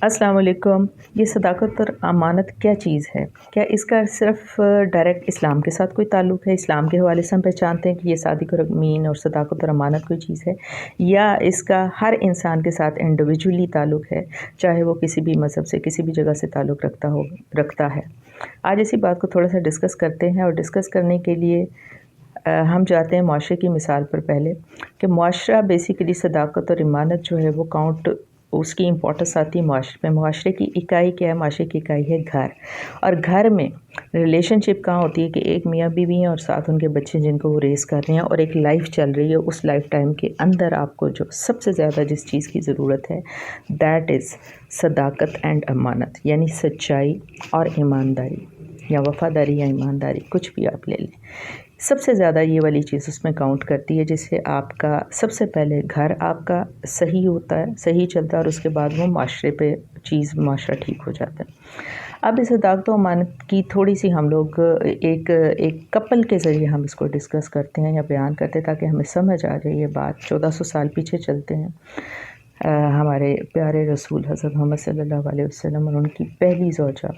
अस्सलाम वालेकुम। ये सदाकत और अमानत क्या चीज़ है? क्या इसका सिर्फ़ डायरेक्ट इस्लाम के साथ कोई ताल्लुक़ है? इस्लाम के हवाले से हम पहचानते हैं कि ये सादिक़ और अमीन और सदाकत और अमानत कोई चीज़ है, या इसका हर इंसान के साथ इंडिविजुअली ताल्लुक़ है, चाहे वो किसी भी मज़हब से, किसी भी जगह से ताल्लुक़ रखता है। आज इसी बात को थोड़ा-सा डिस्कस करते हैं, और डिस्कस करने के लिए हम जाते हैं मुआशरे की मिसाल पर पहले, कि मुआशरा बेसिकली सदाकत और इमानत जो है वो काउंट, उसकी इम्पोर्टेंस आती है मुआशरे में। मुआशरे की इकाई क्या है? मुआशरे की इकाई है घर। और घर में रिलेशनशिप कहाँ होती है कि एक मियाँ बीवी हैं और साथ उनके बच्चे जिनको वो रेस कर रहे हैं, और एक लाइफ चल रही है। उस लाइफ टाइम के अंदर आपको जो सबसे ज़्यादा जिस चीज़ की ज़रूरत है, दैट इज़ सदाकत एंड अमानत, यानी सच्चाई और ईमानदारी, या वफ़ादारी या ईमानदारी, कुछ भी आप ले लें। सबसे ज़्यादा ये वाली चीज़ उसमें काउंट करती है, जिससे आपका सबसे पहले घर आपका सही होता है, सही चलता है, और उसके बाद वो माशरे पे माशरा ठीक हो जाता है। अब इस सदाकत व अमानत की थोड़ी सी हम लोग एक कपल के ज़रिए हम इसको डिस्कस करते हैं या बयान करते हैं, ताकि हमें समझ आ जाए ये बात। 1400 साल पीछे चलते हैं। हमारे प्यारे रसूल हज़रत मोहम्मद सल्लल्लाहु अलैहि वसल्लम और उनकी पहली ज़ौजा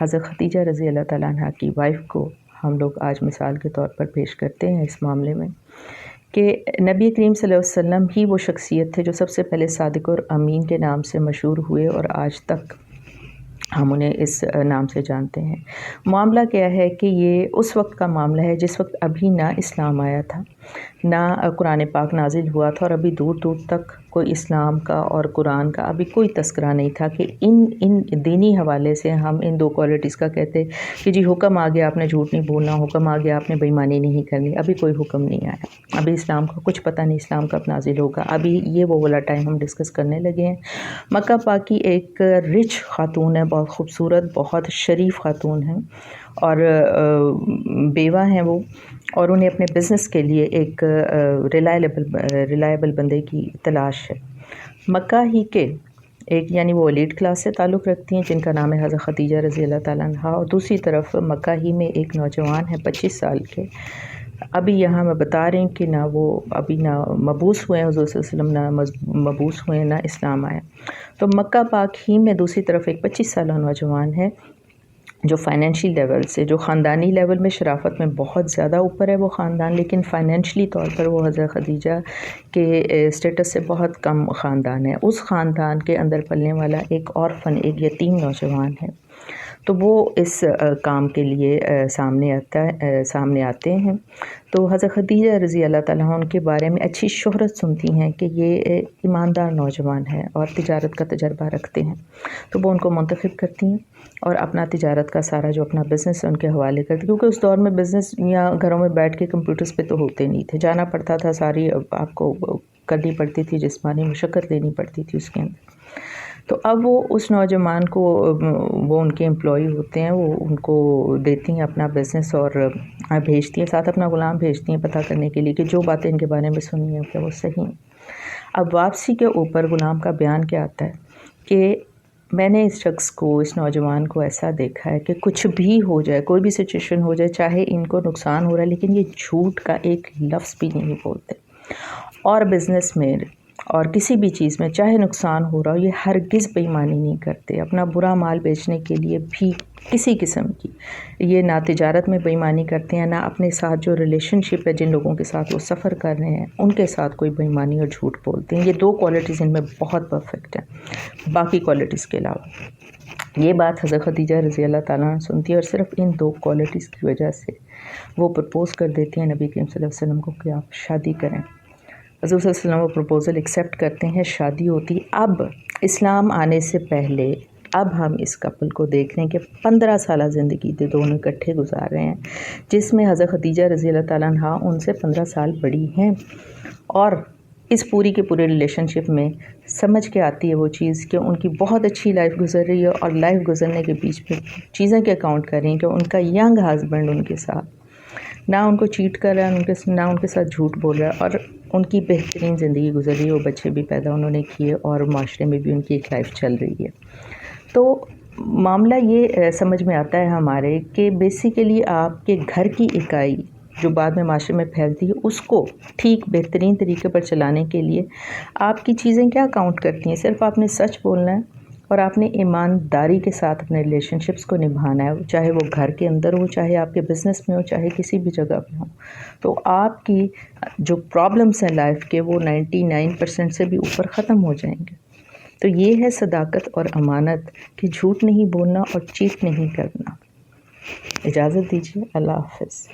हज़रत खदीजा रज़ी अल्लाह ताला अन्हा की वाइफ़ को हम लोग आज मिसाल के तौर पर पेश करते हैं इस मामले में, कि नबी करीम सल्लल्लाहु अलैहि वसल्लम ही वो शख्सियत थे जो सबसे पहले सादिक और अमीन के नाम से मशहूर हुए, और आज तक हम उन्हें इस नाम से जानते हैं। मामला क्या है कि ये उस वक्त का मामला है जिस वक्त अभी ना इस्लाम आया था, ना कुरान पाक नाजिल हुआ था, और अभी दूर दूर तक कोई इस्लाम का और कुरान का अभी कोई तस्करा नहीं था कि इन दीनी हवाले से हम इन दो क्वालिटीज़ का कहते कि जी हुक्म आ गया आपने झूठ नहीं बोलना, हुक्म आ गया आपने बेईमानी नहीं करनी। अभी कोई हुक्म नहीं आया, अभी इस्लाम का कुछ पता नहीं इस्लाम कब नाजिल होगा। अभी ये वो वाला टाइम हम डिस्कस करने लगे हैं। मक्का पाक की एक रिच खातून है, बहुत खूबसूरत, बहुत शरीफ खातून है, और बेवा हैं वो, और उन्हें अपने बिज़नेस के लिए एक रिलायबल बंदे की तलाश है। मक्का ही के एक, यानी वो एलीट क्लास से ताल्लुक़ रखती हैं जिनका नाम है हज़रत खदीजा रज़ी अल्लाह ताला अन्हा, और दूसरी तरफ मक्का ही में एक नौजवान है 25 साल के। अभी यहाँ मैं बता रही हूँ कि ना वो अभी ना मबूस हुए हैं, हुज़ूर सल्लल्लाहु अलैहि वसल्लम ना मबूस हुए हैं, ना इस्लाम आया। तो मक्का पाक ही में दूसरी तरफ एक 25 साल नौजवान है जो फ़ाइनेंशियल लेवल से, जो ख़ानदानी लेवल में शराफ़त में बहुत ज़्यादा ऊपर है वो ख़ानदान, लेकिन फ़ाइनेंशली तौर पर वो हज़रत खदीजा के स्टेटस से बहुत कम ख़ानदान है। उस ख़ानदान के अंदर पलने वाला एक ऑर्फ़न, एक यतीम नौजवान है। तो वो इस काम के लिए सामने आते हैं। तो हज़रत खदीजा रज़ी अल्लाह ताला अन्हा उनके बारे में अच्छी शोहरत सुनती हैं कि ये ईमानदार नौजवान है और तिजारत का तजर्बा रखते हैं। तो वो उनको मुंतखब करती हैं और अपना तिजारत का सारा जो अपना बिज़नेस है उनके हवाले करती, क्योंकि उस दौर में बिज़नेस या घरों में बैठ के कंप्यूटर्स पे तो होते नहीं थे, जाना पड़ता था, सारी आपको करनी पड़ती थी, जिस्मानी मशक्क़त लेनी पड़ती थी उसके अंदर। तो अब वो उस नौजवान को, वो उनके एम्प्लॉई होते हैं, वो उनको देती हैं अपना बिज़नेस और भेजती हैं, साथ अपना ग़ुलाम भेजती हैं पता करने के लिए कि जो बातें इनके बारे में सुनी हैं क्या वो सही हैं। अब वापसी के ऊपर ग़ुलाम का बयान क्या आता है कि मैंने इस शख्स को, इस नौजवान को ऐसा देखा है कि कुछ भी हो जाए, कोई भी सिचुएशन हो जाए, चाहे इनको नुकसान हो रहा है, लेकिन ये झूठ का एक लफ्ज़ भी नहीं बोलते, और बिज़नेस में और किसी भी चीज़ में चाहे नुकसान हो रहा हो, ये हरगिज़ बेईमानी नहीं करते। अपना बुरा माल बेचने के लिए भी किसी किस्म की ये ना तिजारत में बेईमानी करते हैं, ना अपने साथ जो रिलेशनशिप है, जिन लोगों के साथ वो सफ़र कर रहे हैं उनके साथ कोई बेईमानी और झूठ बोलते हैं। ये दो क्वालिटीज़ इनमें बहुत परफेक्ट हैं बाकी क्वालिटीज़ के अलावा। ये बात हज़रत खदीजा रज़ी अल्लाह ताला अन्हा सुनती है, और सिर्फ़ इन दो क्वालिटीज़ की वजह से वो प्रपोज़ कर देती हैं नबी करीम सल्लल्लाहु अलैहि वसल्लम को कि आप शादी करें। हज़रत सल्लल्लाहु अलैहि वसल्लम वो प्रपोज़ल एक्सेप्ट करते हैं, शादी होती। अब इस्लाम आने से पहले अब हम इस कपल को देख रहे हैं कि 15 साल ज़िंदगी थे दोनों इकट्ठे गुजार रहे हैं, जिसमें हज़रत खदीजा रज़ी अल्लाह ताला अन्हा उनसे 15 साल बड़ी हैं, और इस पूरी के पूरे रिलेशनशिप में समझ के आती है वो चीज़ कि उनकी बहुत अच्छी लाइफ गुजर रही है, और लाइफ गुजरने के बीच में चीज़ें क्या काउंट कर रही हैं कि उनका यंग हस्बैंड उनके साथ ना उनको चीट कर रहा है, ना उनके साथ झूठ बोल रहा है, और उनकी बेहतरीन ज़िंदगी गुजर रही है। वो बच्चे भी पैदा उन्होंने किए, और माशरे में भी उनकी एक लाइफ चल रही है। तो मामला ये समझ में आता है हमारे कि बेसिकली आपके घर की इकाई जो बाद में माशरे में फैलती है, उसको ठीक बेहतरीन तरीके पर चलाने के लिए आपकी चीज़ें क्या काउंट करती हैं? सिर्फ आपने सच बोलना है, اور آپ نے ایمانداری کے ساتھ اپنے ریلیشن شپس کو نبھانا ہے، چاہے وہ گھر کے اندر ہو، چاہے آپ کے بزنس میں ہو، چاہے کسی بھی جگہ پہ ہو، تو آپ کی جو پرابلمس ہیں لائف کے وہ 99% سے بھی اوپر ختم ہو جائیں گے۔ تو یہ ہے صداقت اور امانت کہ جھوٹ نہیں بولنا اور چیٹ نہیں کرنا۔ اجازت دیجیے، اللہ حافظ۔